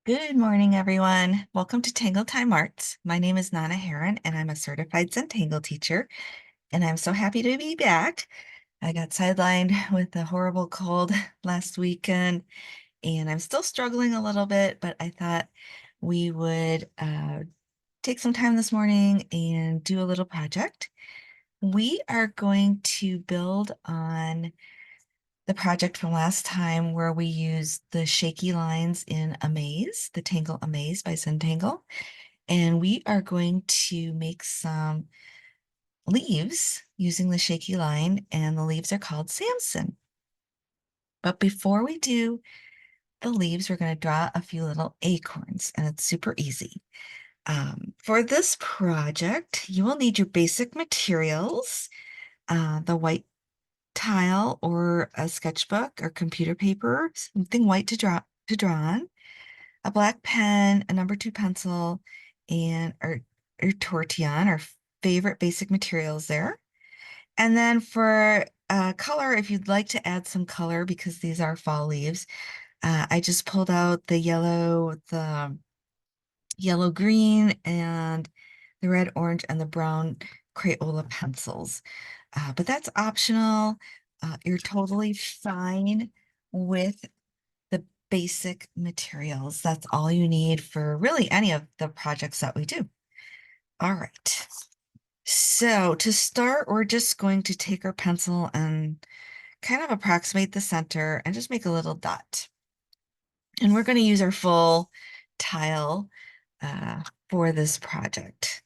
Good morning, everyone. Welcome to Tangle Time Arts. My name is Nana Heron, and I'm a certified Zentangle teacher, and I'm so happy to be back. I got sidelined with a horrible cold last weekend, and I'm still struggling a little bit, but I thought we would take some time this morning and do a little project. We are going to build on the project from last time where we used the shaky lines in Amaze, the Tangle Amaze by Zentangle. And we are going to make some leaves using the shaky line, and the leaves are called Sampson. But before we do the leaves, we're going to draw a few little acorns, and it's super easy. For this project, you will need your basic materials, the white tile or a sketchbook or computer paper, something white to draw on, a black pen, a number 2 pencil, and our tortillon, our favorite basic materials there. And then for color, if you'd like to add some color, because these are fall leaves, I just pulled out the yellow green and the red orange and the brown Crayola pencils. But that's optional. You're totally fine with the basic materials. That's all you need for really any of the projects that we do. All right. So to start, we're just going to take our pencil and kind of approximate the center and just make a little dot. And we're going to use our full tile for this project.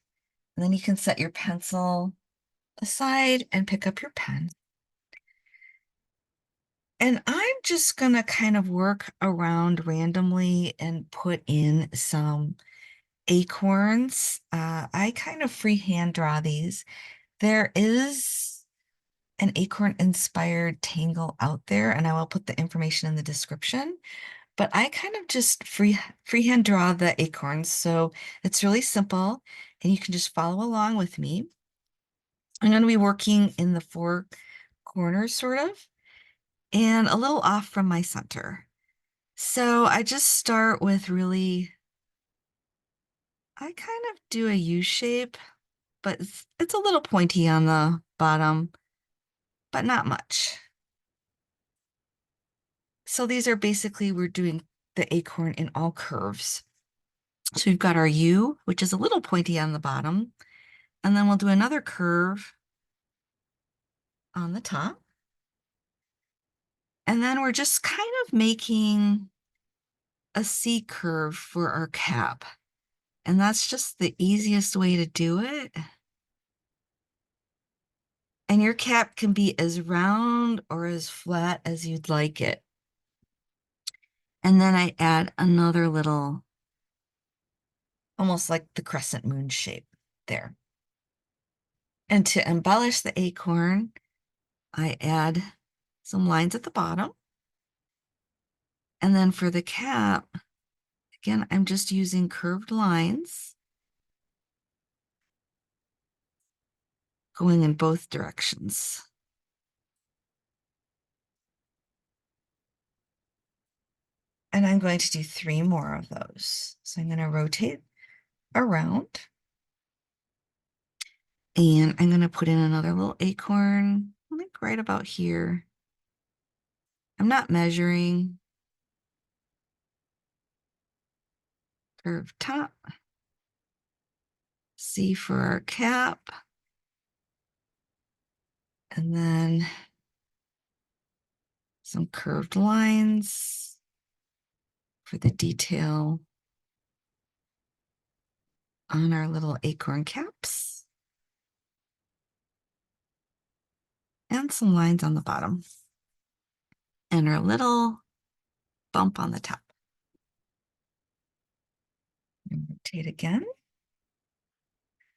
And then you can set your pencil aside and pick up your pen. And I'm just going to kind of work around randomly and put in some acorns. I kind of freehand draw these. There is an acorn inspired tangle out there, and I will put the information in the description. But I kind of just freehand draw the acorns, so it's really simple, and you can just follow along with me. I'm going to be working in the 4 corners, sort of, and a little off from my center. So I just start with I kind of do a U shape, but it's a little pointy on the bottom, but not much. So these are basically, we're doing the acorn in all curves. So we've got our U, which is a little pointy on the bottom, and then we'll do another curve on the top. And then we're just kind of making a C curve for our cap. And that's just the easiest way to do it. And your cap can be as round or as flat as you'd like it. And then I add another little, almost like the crescent moon shape there. And to embellish the acorn, I add some lines at the bottom. And then for the cap, again, I'm just using curved lines going in both directions. And I'm going to do 3 more of those. So I'm going to rotate around. And I'm going to put in another little acorn, like right about here. I'm not measuring. Curved top. C for our cap. And then some curved lines for the detail on our little acorn caps. And some lines on the bottom. And our little bump on the top. And rotate again.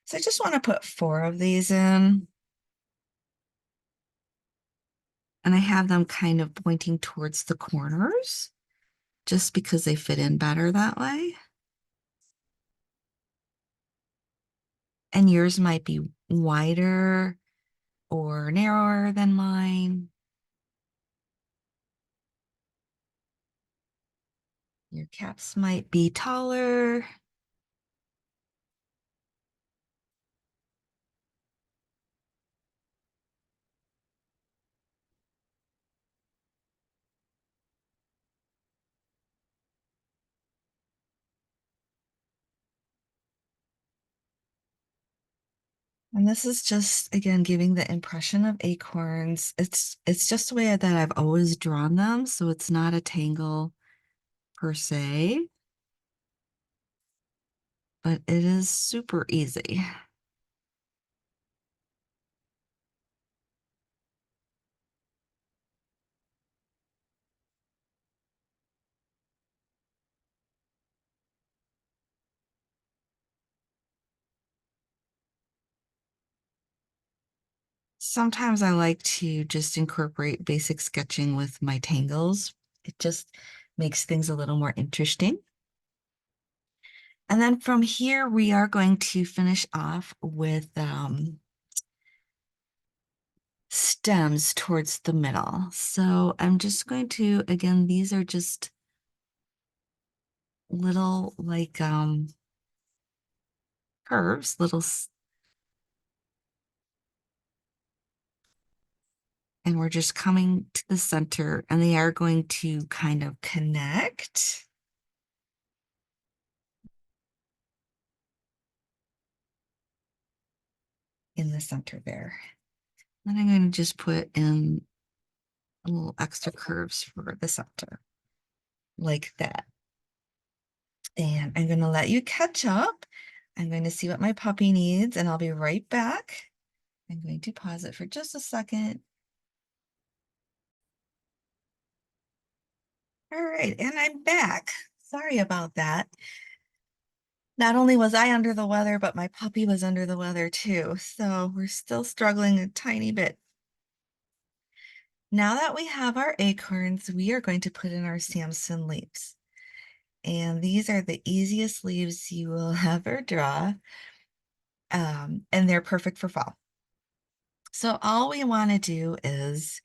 So I just want to put 4 of these in. And I have them kind of pointing towards the corners, just because they fit in better that way. And yours might be wider or narrower than mine. Your caps might be taller. And this is just, again, giving the impression of acorns. It's just the way that I've always drawn them, so it's not a tangle per se, but it is super easy. Sometimes I like to just incorporate basic sketching with my tangles. It just makes things a little more interesting. And then from here, we are going to finish off with stems towards the middle. So I'm just going to, again, these are just little like curves, and we're just coming to the center and they are going to kind of connect in the center there. Then I'm going to just put in a little extra curves for the center like that. And I'm going to let you catch up. I'm going to see what my puppy needs and I'll be right back. I'm going to pause it for just a second. All right, and I'm back. Sorry about that. Not only was I under the weather, but my puppy was under the weather too. So we're still struggling a tiny bit. Now that we have our acorns, we are going to put in our Sampson leaves. And these are the easiest leaves you will ever draw. And they're perfect for fall. So all we want to do is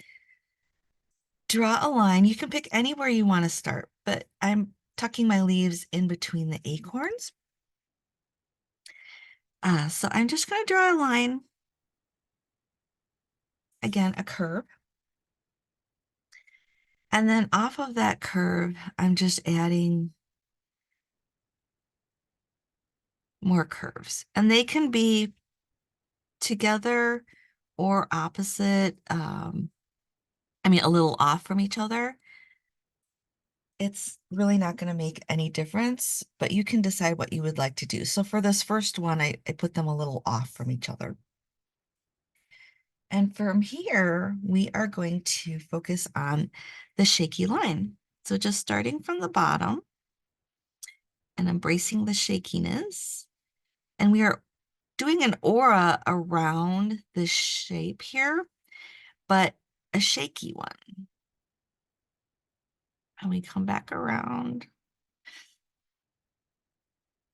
draw a line. You can pick anywhere you want to start, but I'm tucking my leaves in between the acorns. So I'm just going to draw a line, again, a curve. And then off of that curve, I'm just adding more curves. And they can be together or opposite, I mean, a little off from each other. It's really not going to make any difference, but you can decide what you would like to do. So for this first one, I put them a little off from each other. And from here, we are going to focus on the shaky line. So just starting from the bottom and embracing the shakiness. And we are doing an aura around the shape here, but a shaky one. And we come back around.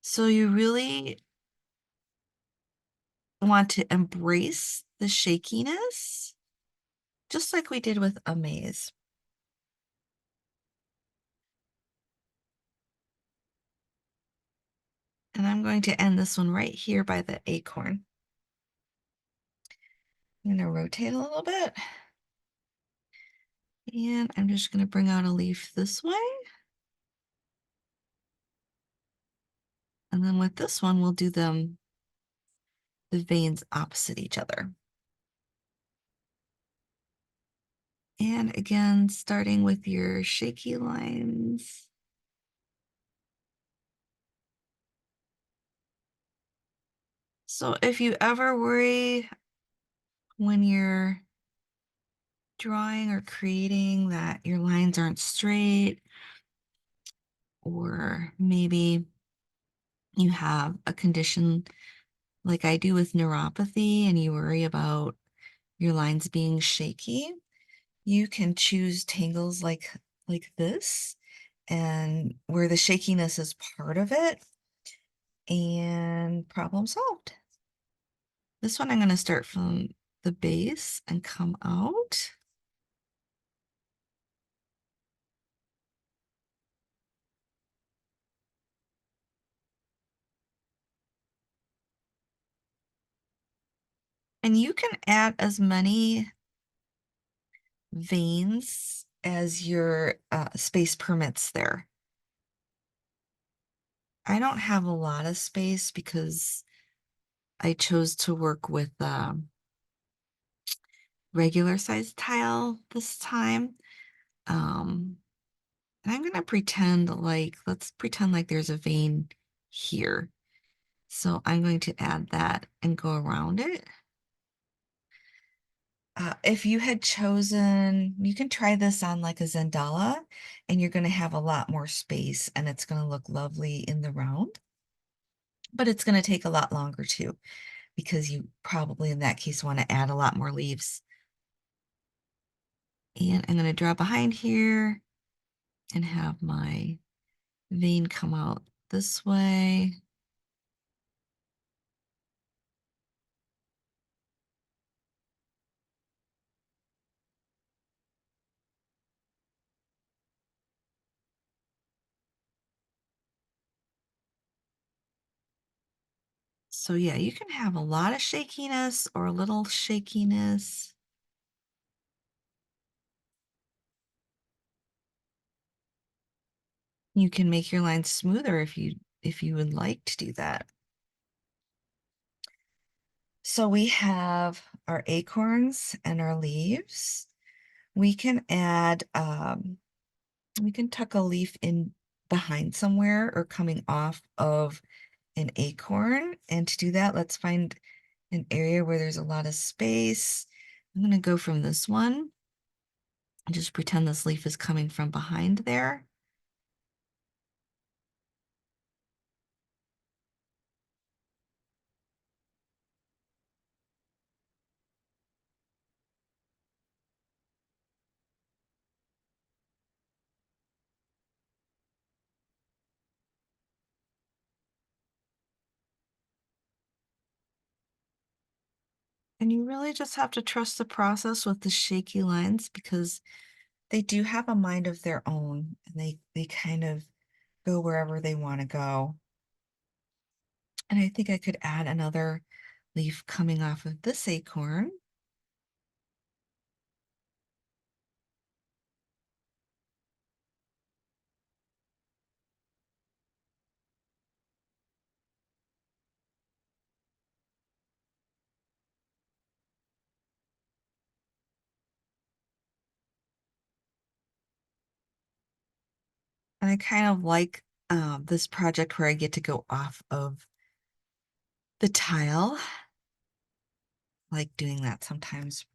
So you really want to embrace the shakiness, just like we did with Amaze. And I'm going to end this one right here by the acorn. I'm going to rotate a little bit. And I'm just going to bring out a leaf this way. And then with this one, we'll do the veins opposite each other. And again, starting with your shaky lines. So if you ever worry when you're drawing or creating that your lines aren't straight, or maybe you have a condition like I do with neuropathy and you worry about your lines being shaky, you can choose tangles like this, and where the shakiness is part of it, and problem solved. This one I'm going to start from the base and come out. And you can add as many veins as your space permits there. I don't have a lot of space because I chose to work with regular size tile this time. And I'm gonna pretend like, let's pretend like there's a vein here. So I'm going to add that and go around it. If you had chosen, you can try this on like a Zentangle, and you're going to have a lot more space and it's going to look lovely in the round. But it's going to take a lot longer too, because you probably in that case want to add a lot more leaves. And I'm going to draw behind here and have my vein come out this way. So yeah, you can have a lot of shakiness or a little shakiness. You can make your lines smoother if you would like to do that. So we have our acorns and our leaves. We can add, we can tuck a leaf in behind somewhere or coming off of an acorn. And to do that, let's find an area where there's a lot of space. I'm going to go from this one and just pretend this leaf is coming from behind there. And you really just have to trust the process with the shaky lines because they do have a mind of their own and they kind of go wherever they want to go. And I think I could add another leaf coming off of this acorn. And I kind of like this project where I get to go off of the tile. I like doing that sometimes.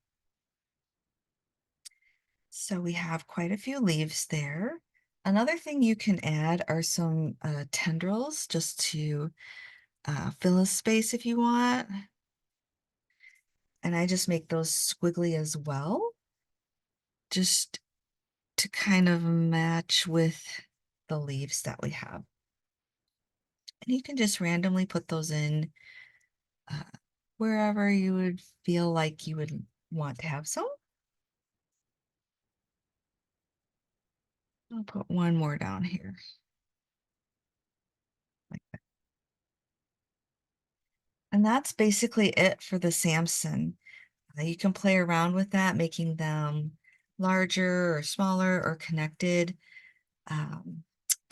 So we have quite a few leaves there. Another thing you can add are some tendrils just to fill a space if you want. And I just make those squiggly as well, just to kind of match with the leaves that we have. And you can just randomly put those in uh, wherever you would feel like you would want to have some. I'll put one more down here. Like that. And that's basically it for the Sampson. You can play around with that, making them larger or smaller or connected.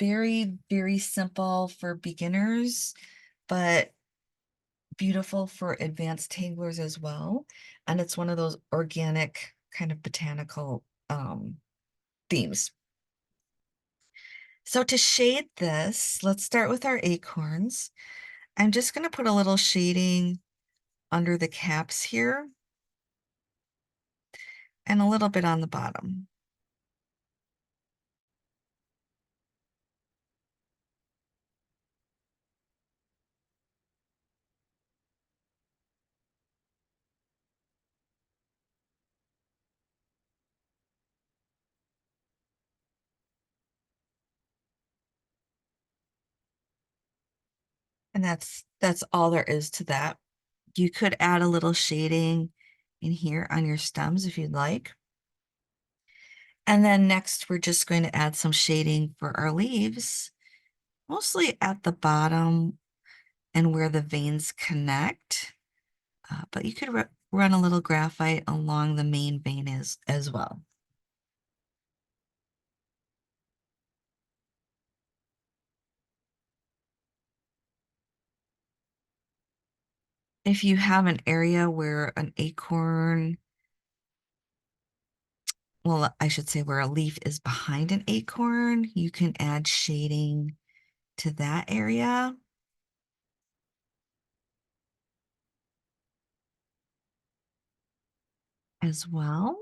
Very, very simple for beginners, but beautiful for advanced tanglers as well. And it's one of those organic kind of botanical themes. So to shade this, let's start with our acorns. I'm just going to put a little shading under the caps here and a little bit on the bottom. And that's all there is to that. You could add a little shading in here on your stems if you'd like. And then next, we're just going to add some shading for our leaves, mostly at the bottom and where the veins connect. But you could run a little graphite along the main vein as well. If you have an area where an acorn, well, I should say where a leaf is behind an acorn, you can add shading to that area. As well.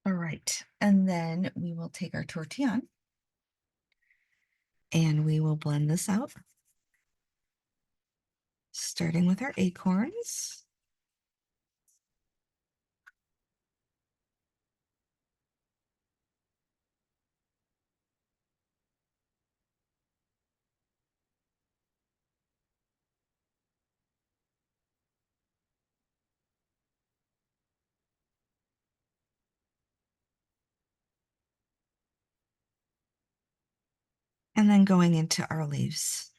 All right, and then we will take our tortillon and we will blend this out, starting with our acorns. And then going into our leaves.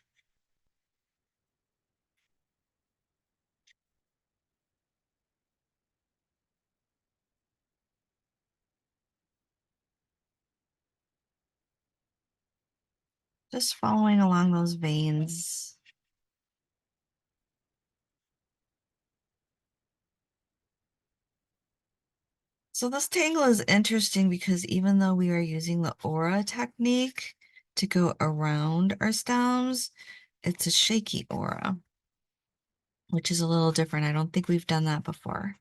Just following along those veins. So this tangle is interesting because even though we are using the aura technique to go around our stems, it's a shaky aura, which is a little different. I don't think we've done that before.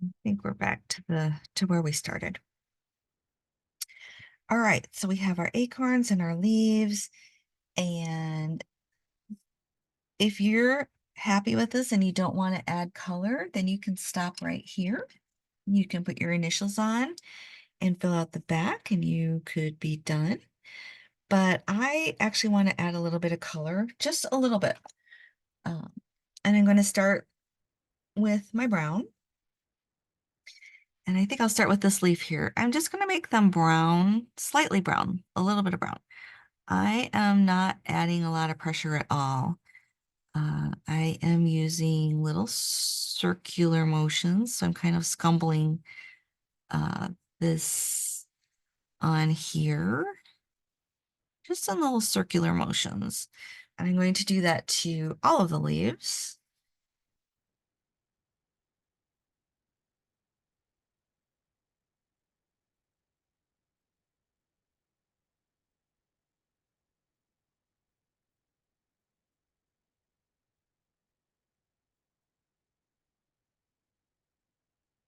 I think we're back to where we started. All right, so we have our acorns and our leaves, and if you're happy with this and you don't want to add color, then you can stop right here. You can put your initials on and fill out the back and you could be done. But I actually want to add a little bit of color, just a little bit. And I'm going to start with my brown. And I think I'll start with this leaf here. I'm just going to make them brown, slightly brown, a little bit of brown. I am not adding a lot of pressure at all. I am using little circular motions, so I'm kind of scumbling this on here, just in little circular motions. And I'm going to do that to all of the leaves.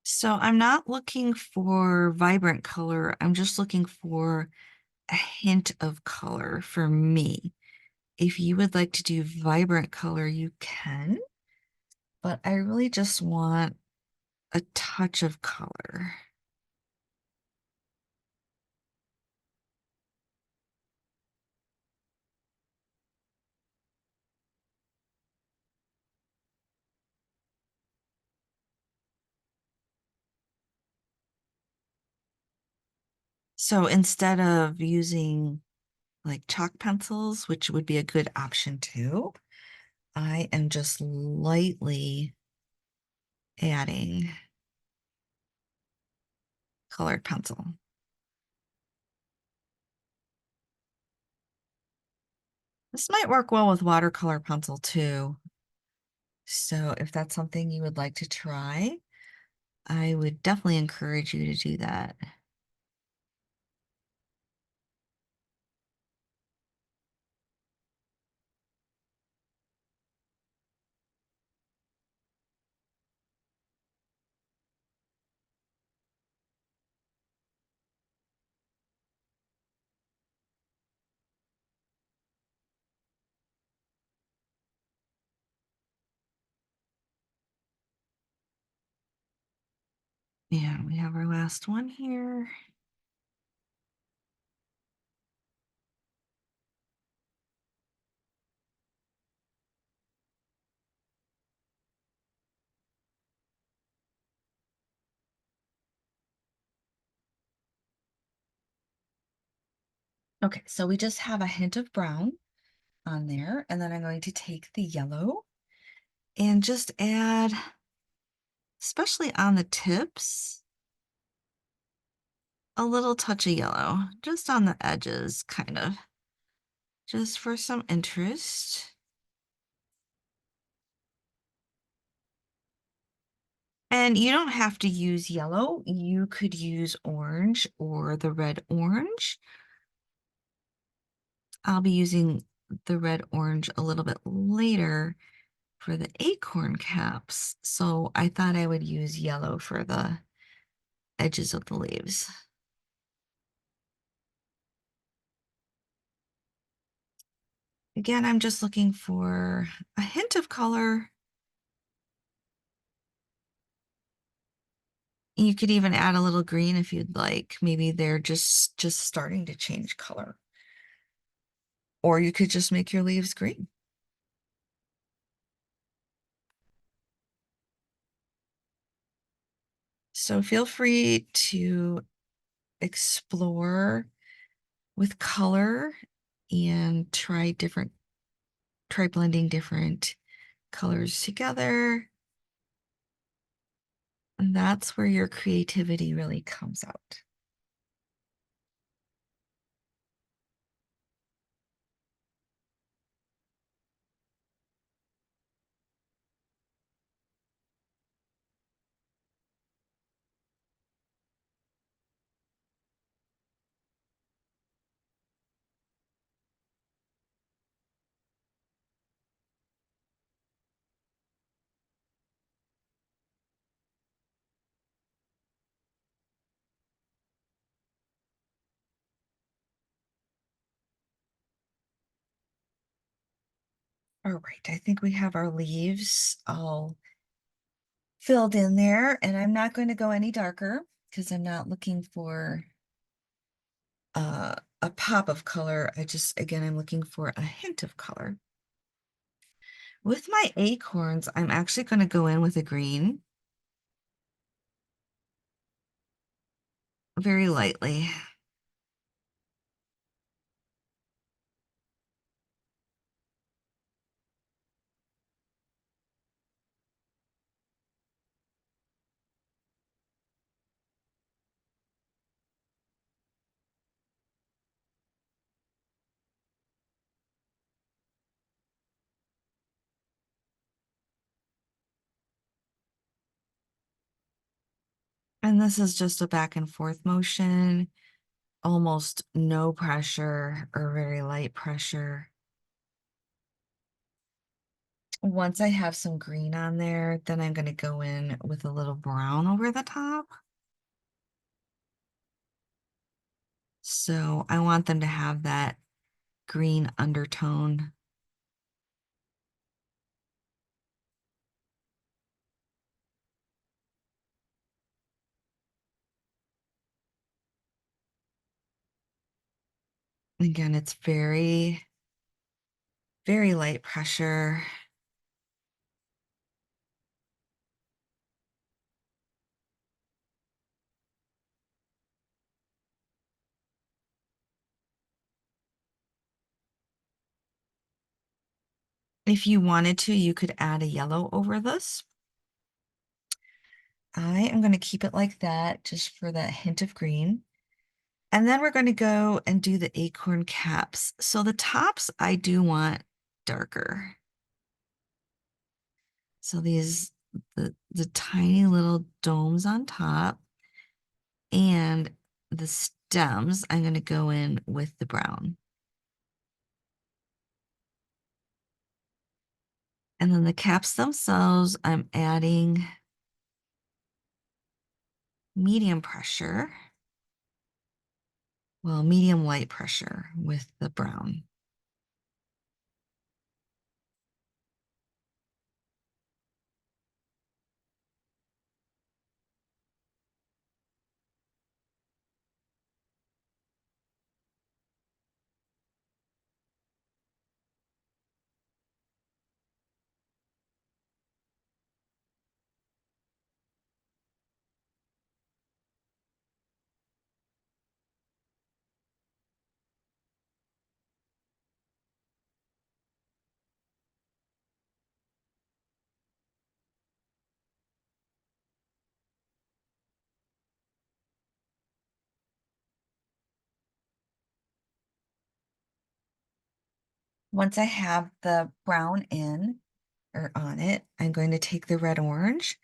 So I'm not looking for vibrant color. I'm just looking for a hint of color for me. If you would like to do vibrant color, you can, but I really just want a touch of color. So instead of using like chalk pencils, which would be a good option too, I am just lightly adding colored pencil. This might work well with watercolor pencil too. So if that's something you would like to try, I would definitely encourage you to do that. Yeah, we have our last one here. Okay, so we just have a hint of brown on there, and then I'm going to take the yellow and just add, especially on the tips, a little touch of yellow, just on the edges, kind of, just for some interest. And you don't have to use yellow. You could use orange or the red orange. I'll be using the red orange a little bit later for the acorn caps. So I thought I would use yellow for the edges of the leaves. Again, I'm just looking for a hint of color. You could even add a little green if you'd like. Maybe they're just starting to change color. Or you could just make your leaves green. So feel free to explore with color and try blending different colors together. And that's where your creativity really comes out. All right, I think we have our leaves all filled in there, and I'm not going to go any darker because I'm not looking for a pop of color. Again, I'm looking for a hint of color. With my acorns, I'm actually going to go in with a green very lightly. And this is just a back and forth motion, almost no pressure or very light pressure. Once I have some green on there, then I'm going to go in with a little brown over the top. So I want them to have that green undertone. Again, it's very light pressure. If you wanted to, you could add a yellow over this. I am going to keep it like that just for that hint of green. And then we're going to go and do the acorn caps. So the tops I do want darker. So these, the tiny little domes on top and the stems, I'm going to go in with the brown. And then the caps themselves, I'm adding medium pressure. Well, medium light pressure with the brown. Once I have the brown in or on it, I'm going to take the red orange,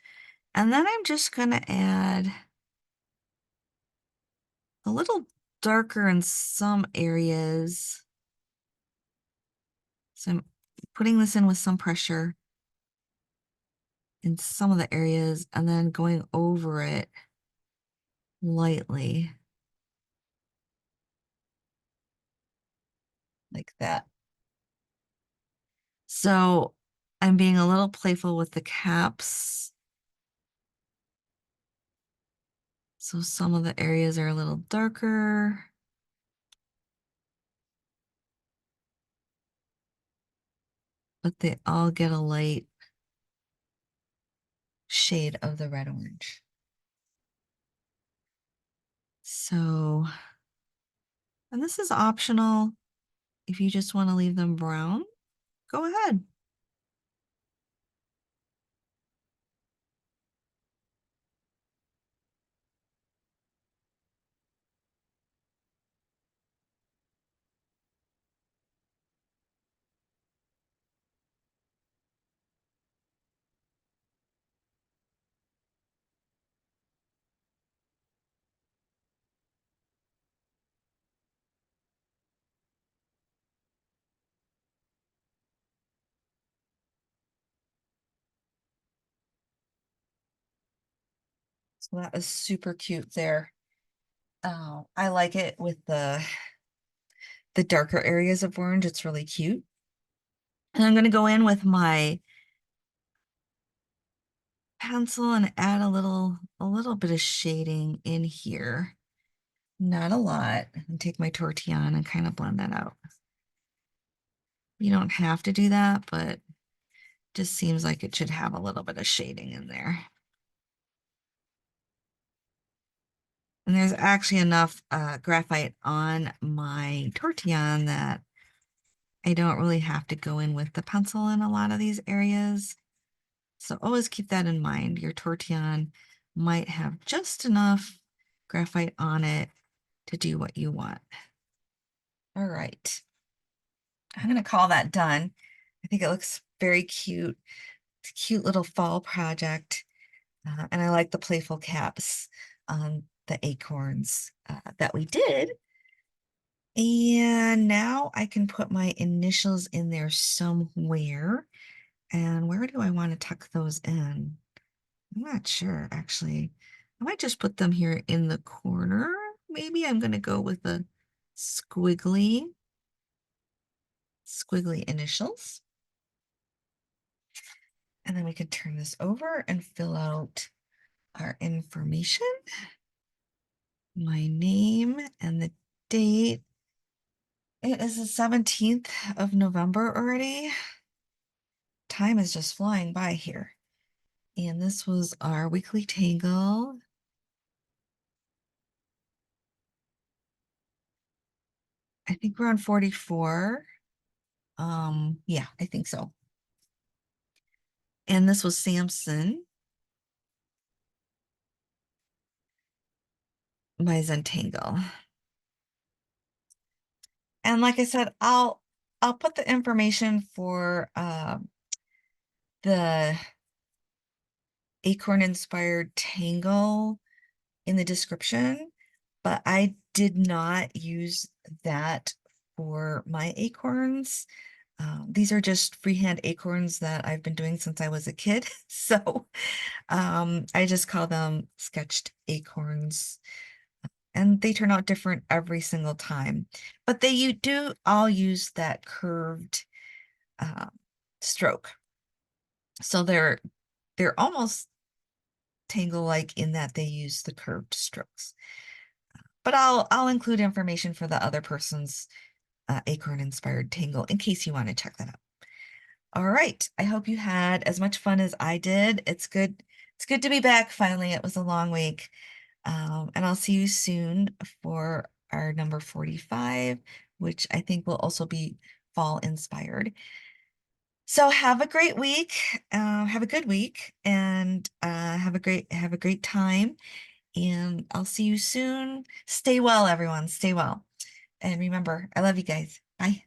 and then I'm just going to add a little darker in some areas. So I'm putting this in with some pressure in some of the areas and then going over it lightly like that. So I'm being a little playful with the caps. So some of the areas are a little darker. But they all get a light shade of the red orange. So, and this is optional. If you just want to leave them brown, go ahead. So that is super cute there. I like it with the darker areas of orange. It's really cute. And I'm going to go in with my pencil and add a little bit of shading in here. Not a lot. And take my tortillon and kind of blend that out. You don't have to do that, but just seems like it should have a little bit of shading in there. And there's actually enough graphite on my tortillon that I don't really have to go in with the pencil in a lot of these areas. So always keep that in mind. Your tortillon might have just enough graphite on it to do what you want. All right. I'm going to call that done. I think it looks very cute. It's a cute little fall project. And I like the playful caps on the acorns that we did. And now I can put my initials in there somewhere. And where do I want to tuck those in? I'm not sure, actually. I might just put them here in the corner. Maybe I'm going to go with the squiggly initials. And then we can turn this over and fill out our information. My name and the date. It is the 17th of November already. Time is just flying by here. And this was our weekly Tangle. I think we're on 44. Yeah, I think so. And this was Sampson by Zentangle. And like I said, I'll put the information for the Acorn inspired Tangle in the description, but I did not use that for my acorns. These are just freehand acorns that I've been doing since I was a kid. So I just call them sketched acorns, and they turn out different every single time. But you do all use that curved uh, stroke. So they're almost tangle-like in that they use the curved strokes. But I'll include information for the other person's acorn inspired tangle in case you want to check that out. All right. I hope you had as much fun as I did. It's good to be back finally. It was a long week. And I'll see you soon for our number 45, which I think will also be fall inspired. So have a great week. Have a good week, and have a great time. And I'll see you soon. Stay well, everyone. Stay well. And remember, I love you guys. Bye.